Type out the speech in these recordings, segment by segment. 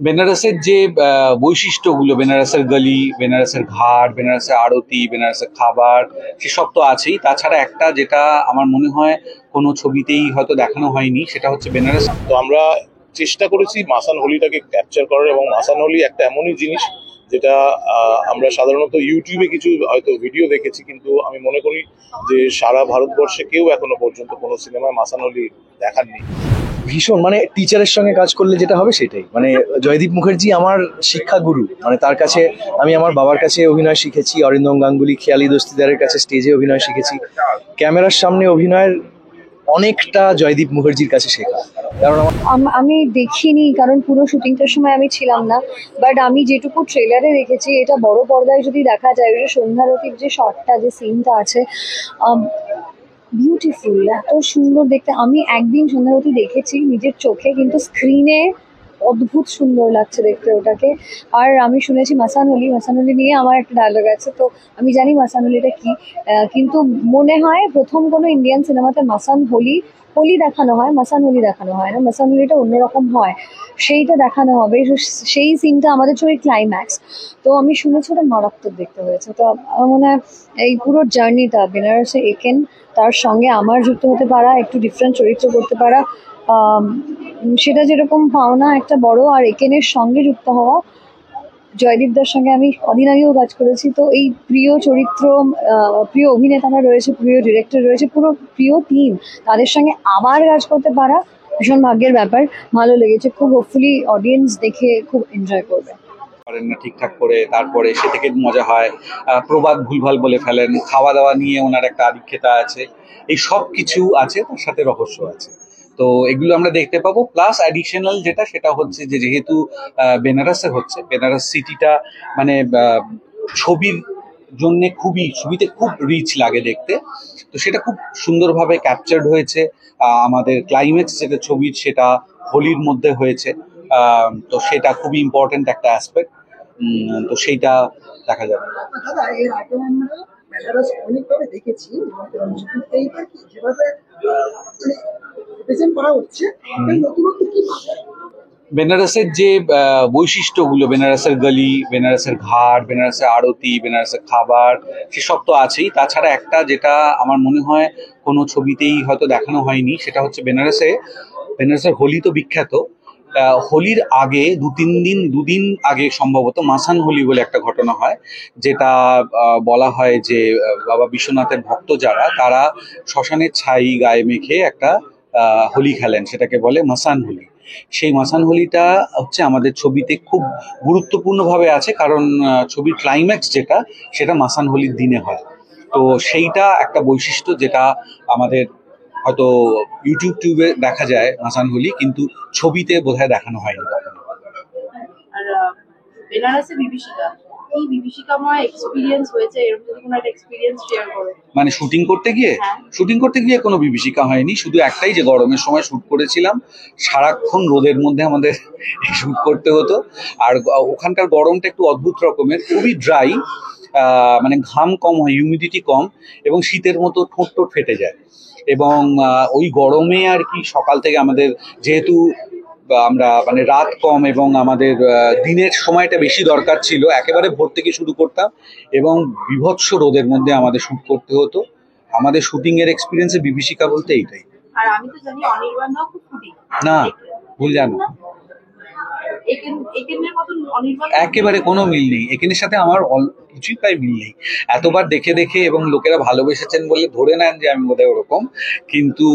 বেনারসের যে বৈশিষ্ট্যগুলো, বেনারসের গলি, বেনারসের ঘাট, বেনারসের আরতি, বেনারসের খাবার, সেসব তো আছেই। তাছাড়া একটা যেটা আমার মনে হয় কোনো ছবিতেই হয়তো দেখানো হয়নি, সেটা হচ্ছে বেনারস। তো আমরা চেষ্টা করেছি মাসান হোলিটাকে ক্যাপচার করার, এবং মাসান হোলি একটা এমনই জিনিস যেটা আমরা সাধারণত ইউটিউবে কিছু হয়তো ভিডিও দেখেছি, কিন্তু আমি মনে করি যে সারা ভারতবর্ষে কেউ এখনো পর্যন্ত কোনো সিনেমায় মাসান হোলি দেখাননি। ভীষণ মানে টিচারের সঙ্গে কাজ করলে যেটা হবে সেটাই, মানে জয়দীপ মুখার্জি আমার শিক্ষাগুরু, মানে তার কাছে আমি আমার বাবার কাছে অভিনয় শিখেছি, অরিন্দম গাঙ্গুলি, খেয়ালি দস্তিদারের কাছে স্টেজে অভিনয় শিখেছি। ক্যামেরার সামনে অভিনয়ের অনেকটা জয়দীপ মুখার্জির কাছে শেখা। কারণ আমি দেখিনি, কারণ পুরো শুটিংটার সময় আমি ছিলাম না, বাট আমি যেটুকু ট্রেলারে দেখেছি, এটা বড় পর্দায় যদি দেখা যায়, ওই যে সন্ধ্যারতির যে শটটা, যে সিনটা আছে, বিউটিফুল, এত সুন্দর দেখতে। আমি একদিন সন্ধ্যারতি দেখেছি নিজের চোখে, কিন্তু স্ক্রিনে অদ্ভুত সুন্দর লাগছে দেখতে ওটাকে। আর আমি শুনেছি মাসানুলি নিয়ে আমার একটা ডায়লগ আছে, তো আমি জানি মাসানুলিটা কি, কিন্তু মনে হয় প্রথম কোনো ইন্ডিয়ান সিনেমাতে হোলি দেখানো হয়, মাসানুলি দেখানো হয় না। মাসানুলিটা অন্যরকম হয়, সেইটা দেখানো হবে। সেই সিনটা আমাদের ছবির ক্লাইম্যাক্স। তো আমি শুনেছি ওটা মারাত্মক দেখতে হয়েছে। তো আমার মনে হয় এই পুরো জার্নিটা বেনারসে একেন, তার সঙ্গে আমার যুক্ত হতে পারা, একটু ডিফারেন্ট চরিত্র করতে পারা, সেটা যেরকম পাওনা একটা বড়, আর একেনের সঙ্গে যুক্ত হওয়া। জয়দীপদার সঙ্গে আমি কদিন আগেও কাজ করেছি, তো এই প্রিয় চরিত্র, প্রিয় অভিনেতারা রয়েছে, প্রিয় ডিরেক্টর রয়েছে, পুরো প্রিয় টিম, তাদের সঙ্গে আবার কাজ করতে পারা ভীষণ ভাগ্যের ব্যাপার। ভালো লেগেছে খুব, হোপফুলি অডিয়েন্স দেখে খুব এনজয় করবে। পারেন না ঠিকঠাক করে, তারপরে সে থেকে মজা হয়। প্রবাদ ভুলভাল বলে ফেলেন, খাওয়া দাওয়া নিয়ে ওনার একটা আধিক্যতা আছে, এই সব কিছু আছে, তার সাথে রহস্য আছে। তো এগুলো আমরা দেখতে পাবো। প্লাস অ্যাডিশনাল যেটা, সেটা হচ্ছে যে যেহেতু বেনারসে হচ্ছে, বেনারস সিটিটা মানে ছবির জন্য ছবিতে খুব রিচ লাগে দেখতে। তো সেটা খুব সুন্দরভাবে ক্যাপচার্ড হয়েছে। আমাদের ক্লাইম্যাক্স যেটা ছবির, সেটা হোলির মধ্যে হয়েছে। তো সেটা খুবই ইম্পর্টেন্ট একটা অ্যাসপেক্ট। তো সেইটা দেখা যাবে। দাদা, এর আগে আমরা বেনারস অনেকভাবে দেখেছি, এইটা কি যেভাবে মানে প্রেজেন্ট করা হচ্ছে, এই নতুনত্ব কি পাবেন? বেনারসের যে বৈশিষ্ট্যগুলো, বেনারসের গলি, বেনারসের ঘাট, বেনারসের আরতি, বেনারসের খাবার, সেসব তো আছেই। তাছাড়া একটা যেটা আমার মনে হয় কোনো ছবিতেই হয়তো দেখানো হয়নি, সেটা হচ্ছে বেনারসের হোলি তো বিখ্যাত। হোলির আগে দুদিন আগে সম্ভবত মাসান হোলি বলে একটা ঘটনা হয়, যেটা বলা হয় যে বাবা বিশ্বনাথের ভক্ত যারা, তারা শ্মশানের ছাই গায়ে মেখে একটা হোলি খেলেন, সেটাকে বলে মাসান হোলি। সেই মাসান হোলিটা হচ্ছে আমাদের ছবিতে খুব গুরুত্বপূর্ণভাবে আছে, কারণ ছবির ক্লাইম্যাক্স যেটা, সেটা মাসান হোলির দিনে হয়। তো সেইটা একটা বৈশিষ্ট্য, যেটা আমাদের হয়তো টিউবে দেখা যায় মাসান হোলি, কিন্তু ছবিতে বোধহয় দেখানো হয়নি কখনো। আর বেনারসে বিভীষিকাময় এক্সপিরিয়েন্স হয়েছে, এরকম যদি কোনো একটা এক্সপিরিয়েন্স শেয়ার করো। মানে শুটিং করতে গিয়ে কোনো বিভীষিকা হয়নি, শুধু একটাই, যে গরমের সময় শুট করেছিলাম, সারাক্ষণ রোদের মধ্যে আমাদের শুট করতে হতো। আর ওখানকার গরমটা একটু অদ্ভুত রকমের, খুবই ড্রাই, মানে ঘাম কম হয়, হিউমিডিটি কম, এবং শীতের মতো ঠোঁট ফেটে যায়। এবং ওই গরমে আর কি, সকাল থেকে আমাদের যেহেতু আমরা মানে রাত কম, এবং আমাদের দিনের সময়টা বেশি দরকার ছিল, একেবারে ভোর থেকে শুরু করতাম, এবং বিভৎস রোদের মধ্যে আমাদের শুট করতে হতো। আমাদের শুটিং এর এক্সপিরিয়েন্সে বিভীষিকা বলতে এইটাই। আর আমি তো জানি অনির্বাণও খুব ফুডি। না, ভুল জানো, একেবারে কোনো মিল নেই। এখানের সাথে আমার কিছুই প্রায় মিল নেই। এতবার দেখে এবং লোকেরা ভালোবেসেছেন বলে ধরে নেন যে আমি বোধহয় ওরকম। কিন্তু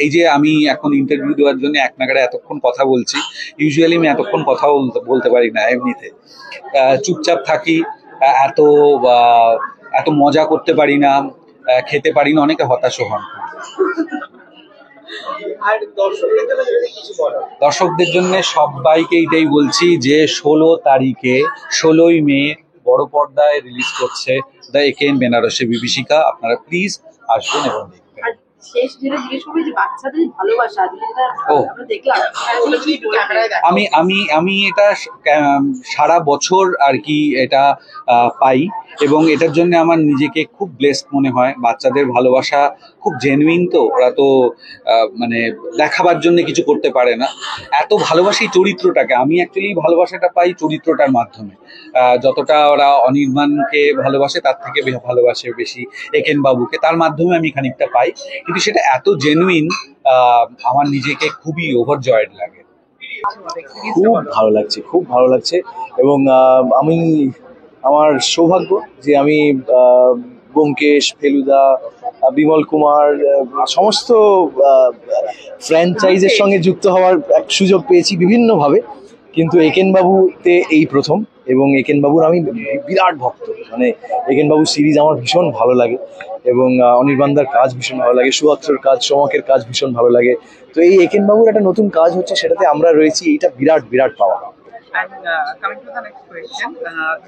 এই যে আমি এখন ইন্টারভিউ দেওয়ার জন্য এক নাগাড়ে এতক্ষণ কথা বলছি, ইউজুয়ালি আমি এতক্ষণ কথা বলতে পারি না এমনিতে। চুপচাপ থাকি, এত মজা করতে পারি না, খেতে পারি না, অনেকে হতাশও হন। দর্শকদের জন্য সবাইকে এইটাই বলছি যে 16ই মে বড় পর্দায় রিলিজ করছে দ্য একেন বেনারসে বিভীষিকা। আপনারা প্লিজ আসবেন এবং দেখবেন। শেষ যেটা জিজ্ঞেস করবো যে বাচ্চাদের ভালোবাসা আজকে যেটা ও। আমরা দেখলাম সেটা যদি একটু বলতেন। আমি এটা সারা বছর আর কি এটা পাই, এবং এটার জন্য আমার নিজেকে খুব ব্লেসড মনে হয়। বাচ্চাদের ভালোবাসা খুব জেনুইন, তো ওরা তো মানে দেখাবার জন্য কিছু করতে পারে না, এত ভালোবাসি চরিত্রটাকে। আমি অ্যাকচুয়ালি ভালোবাসাটা পাই চরিত্রটার মাধ্যমে। যতটা ওরা অনির্বাণকে ভালোবাসে তার থেকে ভালোবাসে বেশি একেন বাবুকে, তার মাধ্যমে আমি খানিকটা পাই, কিন্তু সেটা এত জেনুইন, আমার নিজেকে খুবই ওভারজয়েড লাগে। খুব ভালো লাগছে, খুব ভালো লাগছে। এবং আমি, আমার সৌভাগ্য যে আমি ব্যোমকেশ, ফেলুদা, বিমল কুমার, সমস্ত ফ্র্যাঞ্চাইজের সঙ্গে যুক্ত হওয়ার এক সুযোগ পেয়েছি বিভিন্নভাবে, কিন্তু একেন বাবুতে এই প্রথম। এবং একেন বাবুর আমি বিরাট ভক্ত, মানে একেন বাবুর সিরিজ আমার ভীষণ ভালো লাগে, এবং অনির্বাণদার কাজ ভীষণ ভালো লাগে, সুয়াত্রর কাজ, সোমাকের কাজ ভীষণ ভালো লাগে। তো এই একেন বাবুর একটা নতুন কাজ হচ্ছে, সেটাতে আমরা রয়েছি, এইটা বিরাট বিরাট পাওয়া। And coming to the next question,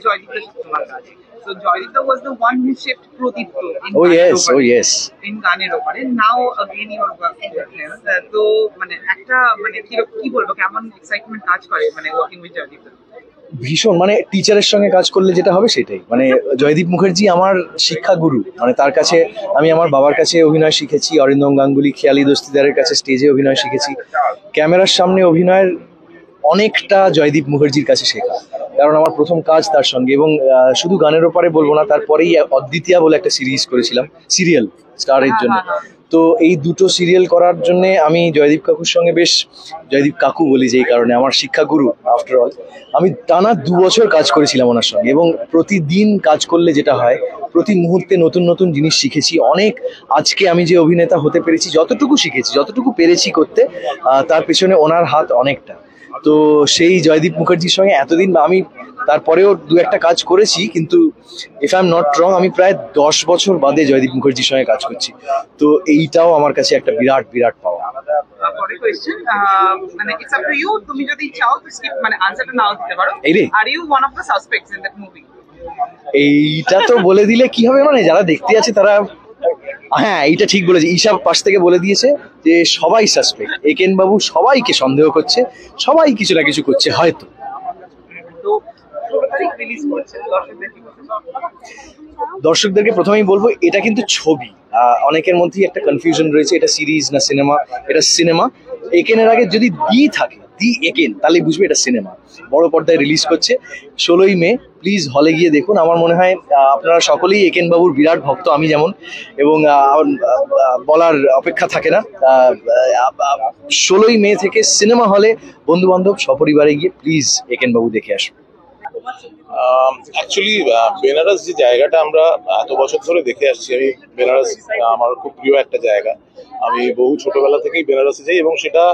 Joydipta Shattumarkaj. So Joydipta was the one who shaped Prodipto in Oh yes, Ganer oh Opare. yes. In Ganer Opare. Now again you are working with him. তো মানে একটা মানে কি বলবো, কেমন excitement কাজ করে মানে ওয়ার্কিং উইথ জয়দীপ? ভীষণ, মানে টিচারের সঙ্গে কাজ করলে যেটা হবে সেটাই। মানে জয়দীপ মুখার্জি আমার শিক্ষাগুরু, মানে তার কাছে আমি আমার বাবার কাছে অভিনয় শিখেছি, অরিন্দম গাঙ্গুলি, খেয়ালি দস্তিদারের কাছে স্টেজে অভিনয় শিখেছি। ক্যামেরার সামনে অভিনয়ের অনেকটা জয়দীপ মুখার্জির কাছে শেখা, কারণ আমার প্রথম কাজ তার সঙ্গে। এবং শুধু গানের ওপারে বলবো না, তারপরেই অদ্বিতীয়া বলে একটা সিরিজ করেছিলাম, সিরিয়াল স্টারের জন্য। তো এই দুটো সিরিয়াল করার জন্য আমি জয়দীপ কাকুর সঙ্গে বেশ, জয়দীপ কাকু বলি যেই কারণে, আমার শিক্ষাগুরু আফটার অল। আমি টানা 2 বছর কাজ করেছিলাম ওনার সঙ্গে, এবং প্রতিদিন কাজ করলে যেটা হয়, প্রতি মুহূর্তে নতুন নতুন জিনিস শিখেছি অনেক। আজকে আমি যে অভিনেতা হতে পেরেছি, যতটুকু শিখেছি, যতটুকু পেরেছি করতে, তার পেছনে ওনার হাত অনেকটা। তো সেই জয়দীপ মুখার্জির সঙ্গে এতদিন আমি তারপরেও 2-1টা কাজ করেছি, কিন্তু if I am not wrong আমি প্রায় 10 বছর বাদে জয়দীপ মুখার্জির সঙ্গে কাজ করছি। তো এইটাও আমার কাছে একটা বিরাট বিরাট পাওয়া। পরের কোয়েশ্চেন, মানে ইটস আপ টু ইউ, তুমি যদি চাও তো স্কিপ মানে আনসারটা নাও দিতে পারো। এই রে। Are you one of the suspects in that movie? এইটা তো বলে দিলে কি হবে, মানে যারা দেখতে আছে তারা, হ্যাঁ এইটা ঠিক বলেছে, ঈশা পাশ থেকে বলে দিয়েছে যে সবাই সাসপেক্ট, একেন বাবু সবাইকে সন্দেহ করছে, সবাই কিছু না কিছু করছে হয়তো। তো 16 তারিখ রিলিজ করছে, দর্শকদের কি বলবেন? দর্শকদেরকে প্রথমেই বলবো, এটা কিন্তু ছবি। অনেকের মধ্যেই একটা কনফিউশন রয়েছে, এটা সিরিজ না সিনেমা। এটা সিনেমা। একেনের আগে যদি দি থাকে, দি একেন, তাহলে বুঝবে এটা সিনেমা। বড় পর্দায় রিলিজ করছে 16ই মে। প্লিজ হলে গিয়ে দেখুন। আমার মনে হয় আপনারা সকলেই একেন বাবুর বিরাট ভক্ত, আমি যেমন, এবং বলার অপেক্ষা থাকে না। 16ই মে থেকে সিনেমা হলে বন্ধু বান্ধব সপরিবারে গিয়ে প্লিজ একেন বাবু দেখে আসুন। অ্যাকচুয়ালি বেনারস যে জায়গাটা আমরা এত বছর ধরে দেখে আসছি, আমি বেনারস আমার খুব প্রিয় একটা জায়গা। আমি বহু ছোটবেলা থেকেই বেনারসে যাই, এবং সেটা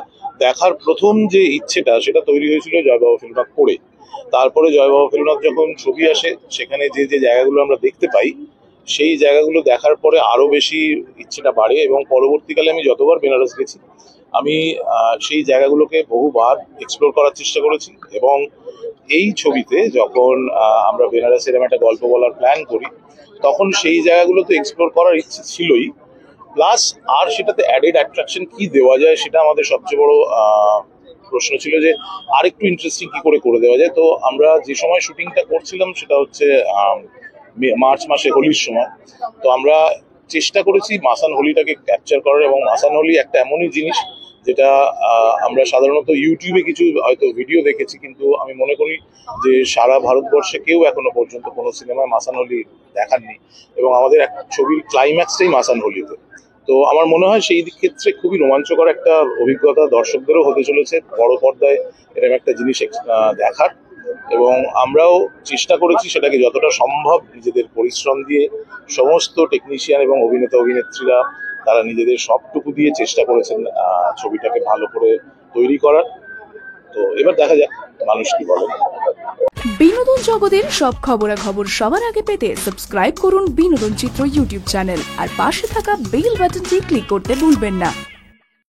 দেখার প্রথম যে ইচ্ছেটা সেটা তৈরি হয়েছিল জয়বাবা ফিল্মনাথ পড়ে। তারপরে জয়বাবা ফিল্মনাথ যখন ছবি আসে, সেখানে যে যে জায়গাগুলো আমরা দেখতে পাই, সেই জায়গাগুলো দেখার পরে আরো বেশি ইচ্ছেটা বাড়ে। এবং পরবর্তীকালে আমি যতবার বেনারস গেছি, আমি সেই জায়গাগুলোকে বহুবার এক্সপ্লোর করার চেষ্টা করেছি। এবং এই ছবিতে যখন আমরা বেনারসের একটা গল্প বলার প্ল্যান করি, তখন সেই জায়গাগুলো তো এক্সপ্লোর করার ইচ্ছে ছিলই, প্লাস আর সেটাতে অ্যাডেড অ্যাট্রাকশন কি দেওয়া যায় সেটা আমাদের সবচেয়ে বড় প্রশ্ন ছিল, যে আর একটু ইন্টারেস্টিং কি করে দেওয়া যায়। তো আমরা যে সময় শুটিংটা করছিলাম সেটা হচ্ছে মার্চ মাসে, হোলির সময়। তো আমরা চেষ্টা করেছি মাসান হোলিটাকে ক্যাপচার করার, এবং মাসান হোলি একটা এমনই জিনিস যেটা আমরা সাধারণত ইউটিউবে কিছু হয়তো ভিডিও দেখেছি, কিন্তু আমি মনে করি যে সারা ভারতবর্ষে কেউ এখনো পর্যন্ত কোনো সিনেমায় মাসান হোলি দেখাননি, এবং আমাদের এক ছবির ক্লাইম্যাক্সটাই মাসান হোলিতে। তো আমার মনে হয় সেই ক্ষেত্রে খুবই রোমাঞ্চকর একটা অভিজ্ঞতা দর্শকদেরও হতে চলেছে বড় পর্দায় এরকম একটা জিনিস দেখার। এবং আমরাও চেষ্টা করেছি সেটাকে যতটা সম্ভব নিজেদের পরিশ্রম দিয়ে, সমস্ত টেকনিশিয়ান এবং অভিনেতা অভিনেত্রীরা তারা নিজেদের সবটুকু দিয়ে চেষ্টা করেছেন ছবিটাকে ভালো করে তৈরি করার। তো এবার দেখা যাক মানুষ কি বলে। বিনোদন জগতের সব খবরাখবর সবার আগে পেতে সাবস্ক্রাইব করুন বিনোদন চিত্র ইউটিউব চ্যানেল, আর পাশে থাকা বেল বাটনটি ক্লিক করতে ভুলবেন না।